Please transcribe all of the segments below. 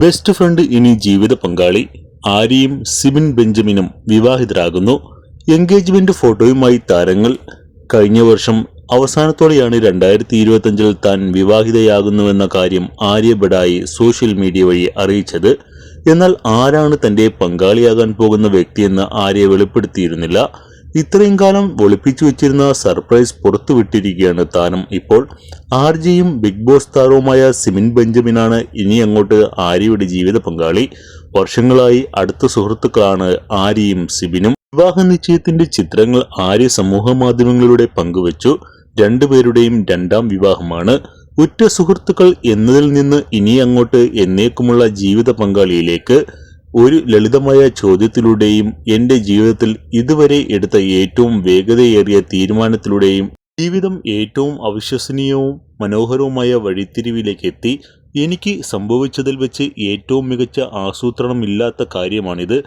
Best friend ഇനി ജീവിത പങ്കാളി. ആര്യയും സിബിൻ ബെഞ്ചമിനും വിവാഹിതരാകുന്നു. എൻഗേജ്മെന്റ് ഫോട്ടോയുമായി താരങ്ങൾ. കഴിഞ്ഞ വർഷം അവസാനത്തോടെയാണ് 2025 താൻ വിവാഹിതയാകുന്നുവെന്ന കാര്യം ആര്യ ബഡായി സോഷ്യൽ മീഡിയ വഴി അറിയിച്ചത്. എന്നാൽ ആരാണ് തന്റെ പങ്കാളിയാകാൻ പോകുന്ന വ്യക്തിയെന്ന് ആര്യ വെളിപ്പെടുത്തിയിരുന്നില്ല. ഇത്രയും കാലം ഒളിപ്പിച്ചു വെച്ചിരുന്ന സർപ്രൈസ് പുറത്തുവിട്ടിരിക്കുകയാണ് താരം ഇപ്പോൾ. ആർജയും ബിഗ് ബോസ് താരവുമായ സിബിൻ ബെഞ്ചമിനാണ് ഇനി അങ്ങോട്ട് ആര്യയുടെ ജീവിത പങ്കാളി. വർഷങ്ങളായി അടുത്ത സുഹൃത്തുക്കളാണ് ആര്യയും സിബിനും. വിവാഹ നിശ്ചയത്തിന്റെ ചിത്രങ്ങൾ ആര്യ സമൂഹ മാധ്യമങ്ങളിലൂടെ പങ്കുവച്ചു. രണ്ടുപേരുടെയും രണ്ടാം വിവാഹമാണ്. ഉറ്റ സുഹൃത്തുക്കൾ എന്നതിൽ നിന്ന് ഇനി അങ്ങോട്ട് എന്നേക്കുമുള്ള ജീവിത പങ്കാളിയിലേക്ക്. ഒരു ലളിതമായ ചോദ്യത്തിലൂടെയും എന്റെ ജീവിതത്തിൽ ഇതുവരെ എടുത്ത ഏറ്റവും വേഗതയേറിയ തീരുമാനത്തിലൂടെയും ജീവിതം ഏറ്റവും അവിശ്വസനീയവും മനോഹരവുമായ വഴിത്തിരിവിലേക്ക് എത്തി. എനിക്ക് സംഭവിച്ചതിൽ വെച്ച് ഏറ്റവും മികച്ച ആസൂത്രണമില്ലാത്ത കാര്യമാണിത്.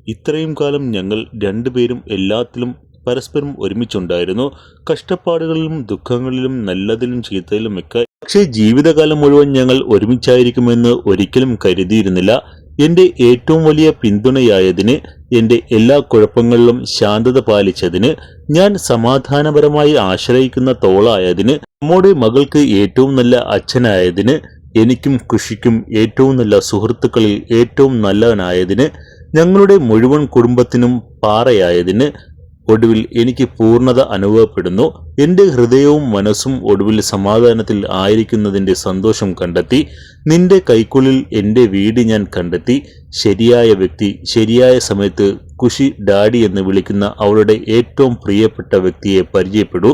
ഇത്രയും കാലം ഞങ്ങൾ രണ്ടുപേരും എല്ലാത്തിലും പരസ്പരം ഒരുമിച്ചുണ്ടായിരുന്നു. കഷ്ടപ്പാടുകളിലും ദുഃഖങ്ങളിലും നല്ലതിലും ചീത്തയിലുമൊക്കെ. പക്ഷേ ജീവിതകാലം മുഴുവൻ ഞങ്ങൾ ഒരുമിച്ചായിരിക്കുമെന്ന് ഒരിക്കലും കരുതിയിരുന്നില്ല. എന്റെ ഏറ്റവും വലിയ പിന്തുണയായതിന്, എന്റെ എല്ലാ കുഴപ്പങ്ങളിലും ശാന്തത പാലിച്ചതിന്, ഞാൻ സമാധാനപരമായി ആശ്രയിക്കുന്ന തോളായതിന്, നമ്മുടെ മകൾക്ക് ഏറ്റവും നല്ല അച്ഛനായതിന്, എനിക്കും കൃഷിക്കും ഏറ്റവും നല്ല സുഹൃത്തുക്കളിൽ ഏറ്റവും നല്ലവനായതിന്, ഞങ്ങളുടെ മുഴുവൻ കുടുംബത്തിനും പാറയായതിന്, ഒടുവിൽ എനിക്ക് പൂർണ്ണത അനുഭവപ്പെടുന്നു. എന്റെ ഹൃദയവും മനസ്സും ഒടുവിൽ സമാധാനത്തിൽ ആയിരിക്കുന്നതിന്റെ സന്തോഷം കണ്ടെത്തി. നിന്റെ കൈക്കുള്ളിൽ എന്റെ വീട് ഞാൻ കണ്ടെത്തി. ശരിയായ വ്യക്തി ശരിയായ സമയത്ത് കുഷി ഡാഡി എന്ന് വിളിക്കുന്ന അവളുടെ ഏറ്റവും പ്രിയപ്പെട്ട വ്യക്തിയെ പരിചയപ്പെടൂ.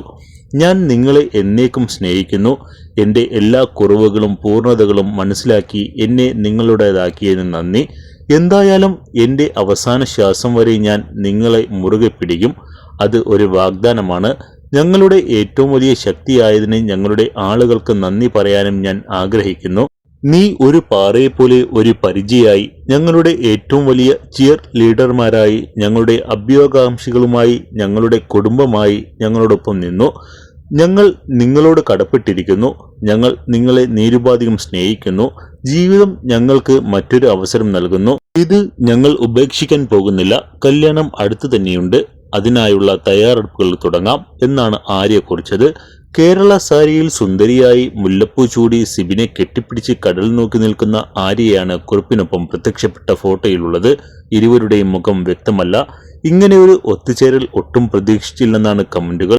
ഞാൻ നിങ്ങളെ എന്നേക്കും സ്നേഹിക്കുന്നു. എന്റെ എല്ലാ കുറവുകളും പൂർണ്ണതകളും മനസ്സിലാക്കി എന്നെ നിങ്ങളുടേതാക്കിയതിന് നന്ദി. എന്തായാലും എന്റെ അവസാന ശ്വാസം വരെ ഞാൻ നിങ്ങളെ മുറുകെ പിടിക്കും. അത് ഒരു വാഗ്ദാനമാണ്. ഞങ്ങളുടെ ഏറ്റവും വലിയ ശക്തിയായതിന് ഞങ്ങളുടെ ആളുകൾക്ക് നന്ദി പറയാനും ഞാൻ ആഗ്രഹിക്കുന്നു. നീ ഒരു പാറയെപ്പോലെ ഒരു പരിചയായി, ഞങ്ങളുടെ ഏറ്റവും വലിയ ചിയർ ലീഡർമാരായി, ഞങ്ങളുടെ അഭ്യൂഹകാംക്ഷികളുമായി, ഞങ്ങളുടെ കുടുംബമായി ഞങ്ങളോടൊപ്പം നിന്നു. ഞങ്ങൾ നിങ്ങളോട് കടപ്പെട്ടിരിക്കുന്നു. ഞങ്ങൾ നിങ്ങളെ നിരുപാധികം സ്നേഹിക്കുന്നു. ജീവിതം ഞങ്ങൾക്ക് മറ്റൊരു അവസരം നൽകുന്നു. ഇത് ഞങ്ങൾ ഉപേക്ഷിക്കാൻ പോകുന്നില്ല. കല്യാണം അടുത്തു തന്നെയുണ്ട്. അതിനായുള്ള തയ്യാറെടുപ്പുകൾ തുടങ്ങാം എന്നാണ് ആര്യ കുറിച്ചത്. കേരള സാരിയിൽ സുന്ദരിയായി മുല്ലപ്പൂ ചൂടി സിബിനെ കെട്ടിപ്പിടിച്ച് കടൽ നോക്കി നിൽക്കുന്ന ആര്യയാണ് കുറിപ്പിനൊപ്പം പ്രത്യക്ഷപ്പെട്ട ഫോട്ടോയിലുള്ളത്. ഇരുവരുടെയും മുഖം വ്യക്തമല്ല. ഇങ്ങനെ ഒരു ഒത്തുചേരൽ ഒട്ടും പ്രതീക്ഷിച്ചില്ലെന്നാണ് കമന്റുകൾ.